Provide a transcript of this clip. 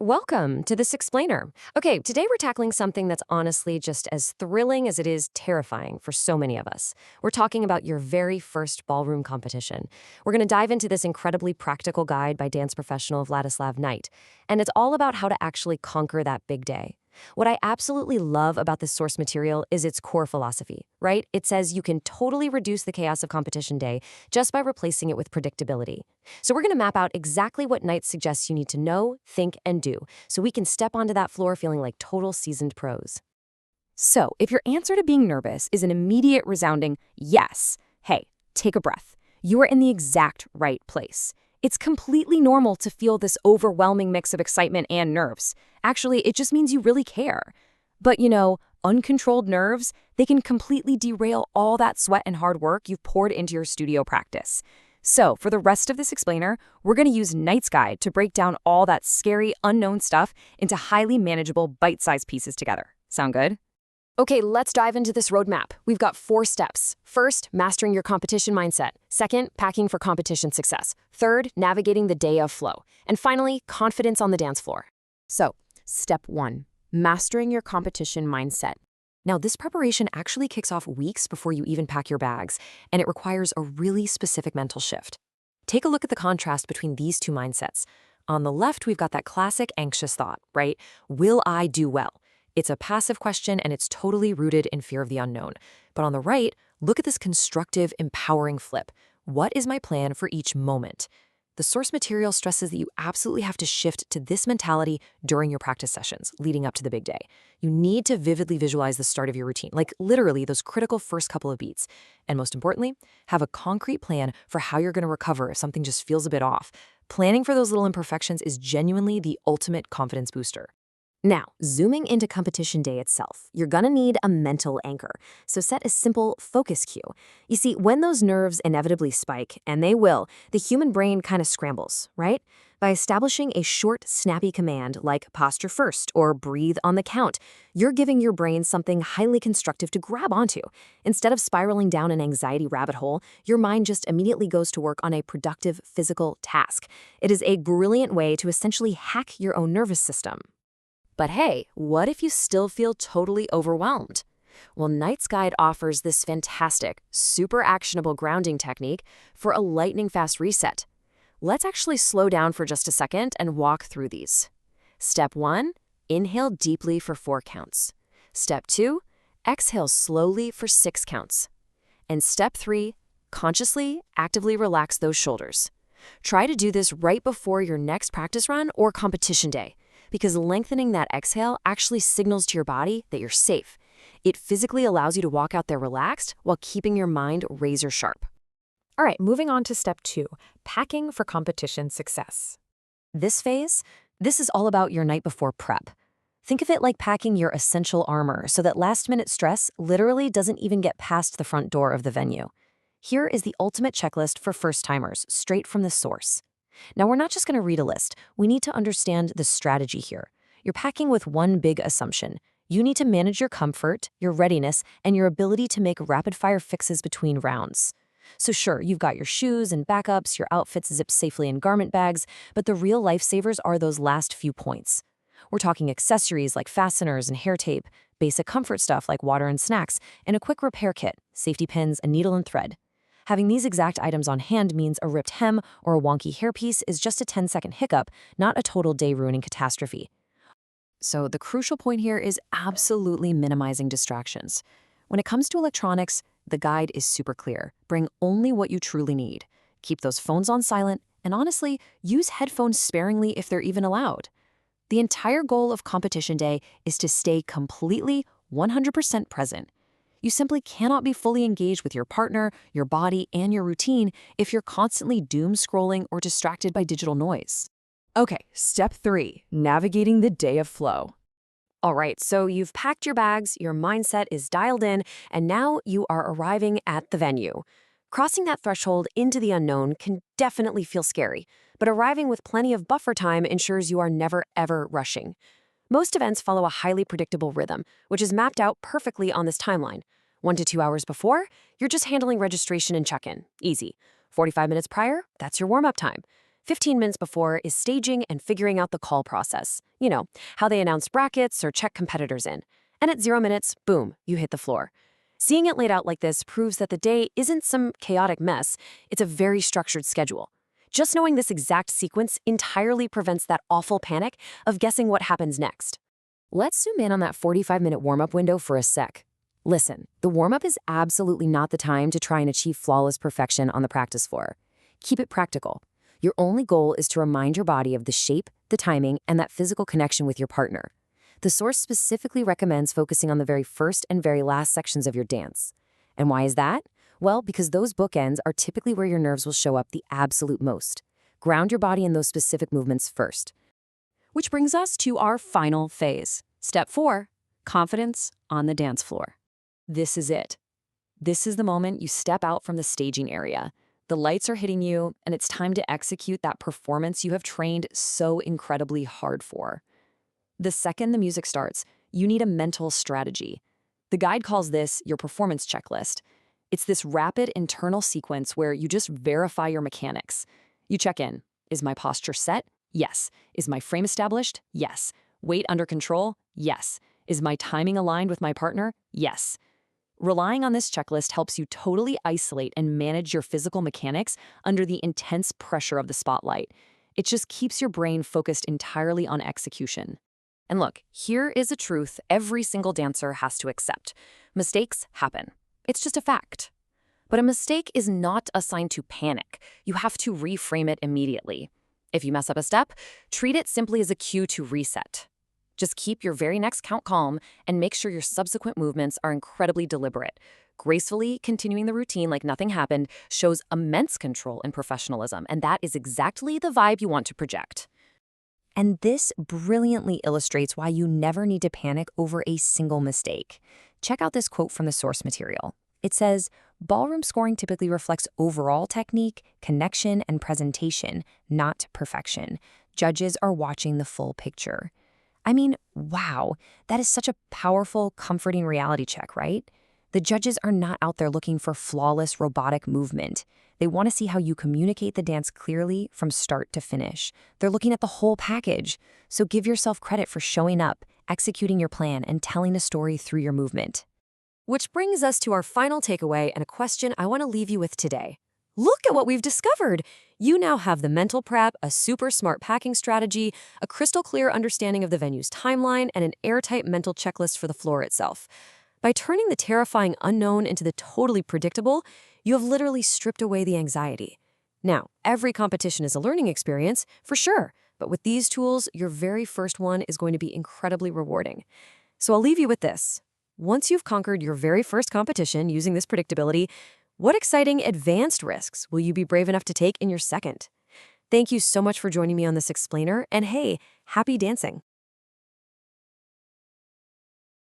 Welcome to this explainer. Okay, today we're tackling something that's honestly just as thrilling as it is terrifying for so many of us. We're talking about your very first ballroom competition. We're going to dive into this incredibly practical guide by dance professional Vladislav Knight, and it's all about how to actually conquer that big day. What I absolutely love about this source material is its core philosophy, right? It says you can totally reduce the chaos of competition day just by replacing it with predictability. So we're going to map out exactly what Knight suggests you need to know, think, and do, so we can step onto that floor feeling like total seasoned pros. So, if your answer to being nervous is an immediate resounding yes, hey, take a breath. You are in the exact right place. It's completely normal to feel this overwhelming mix of excitement and nerves. Actually, it just means you really care. But uncontrolled nerves, they can completely derail all that sweat and hard work you've poured into your studio practice. So, for the rest of this explainer, we're going to use Knight's Guide to break down all that scary, unknown stuff into highly manageable, bite-sized pieces together. Sound good? Okay, let's dive into this roadmap. We've got 4 steps. First, mastering your competition mindset. Second, packing for competition success. Third, navigating the day of flow. And finally, confidence on the dance floor. So, step 1, mastering your competition mindset. Now, this preparation actually kicks off weeks before you even pack your bags, and it requires a really specific mental shift. Take a look at the contrast between these two mindsets. On the left, we've got that classic anxious thought, right? Will I do well? It's a passive question, and it's totally rooted in fear of the unknown. But on the right, look at this constructive, empowering flip. What is my plan for each moment? The source material stresses that you absolutely have to shift to this mentality during your practice sessions leading up to the big day. You need to vividly visualize the start of your routine, like literally those critical first couple of beats. And most importantly, have a concrete plan for how you're going to recover if something just feels a bit off. Planning for those little imperfections is genuinely the ultimate confidence booster. Now, zooming into competition day itself, you're gonna need a mental anchor, so set a simple focus cue. You see, when those nerves inevitably spike, and they will, the human brain kind of scrambles, right? By establishing a short, snappy command like posture first or breathe on the count, you're giving your brain something highly constructive to grab onto. Instead of spiraling down an anxiety rabbit hole, your mind just immediately goes to work on a productive physical task. It is a brilliant way to essentially hack your own nervous system. But hey, what if you still feel totally overwhelmed? Well, Knight's Guide offers this fantastic, super actionable grounding technique for a lightning-fast reset. Let's actually slow down for just a second and walk through these. Step 1, inhale deeply for 4 counts. Step 2, exhale slowly for 6 counts. And step 3, consciously, actively relax those shoulders. Try to do this right before your next practice run or competition day, because lengthening that exhale actually signals to your body that you're safe. It physically allows you to walk out there relaxed while keeping your mind razor sharp. All right, moving on to step 2, packing for competition success. This phase, this is all about your night before prep. Think of it like packing your essential armor so that last-minute stress literally doesn't even get past the front door of the venue. Here is the ultimate checklist for first-timers, straight from the source. Now, we're not just going to read a list. We need to understand the strategy here. You're packing with one big assumption. You need to manage your comfort, your readiness, and your ability to make rapid-fire fixes between rounds. So sure, you've got your shoes and backups, your outfits zipped safely in garment bags, but the real lifesavers are those last few points. We're talking accessories like fasteners and hair tape, basic comfort stuff like water and snacks, and a quick repair kit, safety pins, a needle and thread. Having these exact items on hand means a ripped hem or a wonky hairpiece is just a 10-second hiccup, not a total day-ruining catastrophe. So the crucial point here is absolutely minimizing distractions. When it comes to electronics, the guide is super clear. Bring only what you truly need. Keep those phones on silent, and honestly, use headphones sparingly if they're even allowed. The entire goal of competition day is to stay completely 100% present. You simply cannot be fully engaged with your partner, your body, and your routine if you're constantly doom scrolling or distracted by digital noise. Okay, step 3, navigating the day of flow. All right, so you've packed your bags, your mindset is dialed in, and now you are arriving at the venue. Crossing that threshold into the unknown can definitely feel scary, but arriving with plenty of buffer time ensures you are never, ever rushing. Most events follow a highly predictable rhythm, which is mapped out perfectly on this timeline. 1 to 2 hours before, you're just handling registration and check-in. Easy. 45 minutes prior, that's your warm-up time. 15 minutes before is staging and figuring out the call process. You know, how they announce brackets or check competitors in. And at 0 minutes, boom, you hit the floor. Seeing it laid out like this proves that the day isn't some chaotic mess, it's a very structured schedule. Just knowing this exact sequence entirely prevents that awful panic of guessing what happens next. Let's zoom in on that 45-minute warm-up window for a sec. Listen, the warm-up is absolutely not the time to try and achieve flawless perfection on the practice floor. Keep it practical. Your only goal is to remind your body of the shape, the timing, and that physical connection with your partner. The source specifically recommends focusing on the very first and very last sections of your dance. And why is that? Well, because those bookends are typically where your nerves will show up the absolute most. Ground your body in those specific movements first. Which brings us to our final phase. Step 4, confidence on the dance floor. This is it. This is the moment you step out from the staging area. The lights are hitting you, and it's time to execute that performance you have trained so incredibly hard for. The second the music starts, you need a mental strategy. The guide calls this your performance checklist. It's this rapid internal sequence where you just verify your mechanics. You check in. Is my posture set? Yes. Is my frame established? Yes. Weight under control? Yes. Is my timing aligned with my partner? Yes. Relying on this checklist helps you totally isolate and manage your physical mechanics under the intense pressure of the spotlight. It just keeps your brain focused entirely on execution. And look, here is a truth every single dancer has to accept. Mistakes happen. It's just a fact. But a mistake is not a sign to panic. You have to reframe it immediately. If you mess up a step, treat it simply as a cue to reset. Just keep your very next count calm and make sure your subsequent movements are incredibly deliberate. Gracefully continuing the routine like nothing happened shows immense control and professionalism, and that is exactly the vibe you want to project. And this brilliantly illustrates why you never need to panic over a single mistake. Check out this quote from the source material. It says, "Ballroom scoring typically reflects overall technique, connection, and presentation, not perfection. Judges are watching the full picture." I mean, wow, that is such a powerful, comforting reality check, right? The judges are not out there looking for flawless robotic movement. They want to see how you communicate the dance clearly from start to finish. They're looking at the whole package. So give yourself credit for showing up, executing your plan, and telling a story through your movement. Which brings us to our final takeaway and a question I want to leave you with today. Look at what we've discovered. You now have the mental prep, a super smart packing strategy, a crystal clear understanding of the venue's timeline, and an airtight mental checklist for the floor itself. By turning the terrifying unknown into the totally predictable, you have literally stripped away the anxiety. Now, every competition is a learning experience, for sure, but with these tools, your very first one is going to be incredibly rewarding. So I'll leave you with this. Once you've conquered your very first competition using this predictability, what exciting advanced risks will you be brave enough to take in your second? Thank you so much for joining me on this explainer, and hey, happy dancing!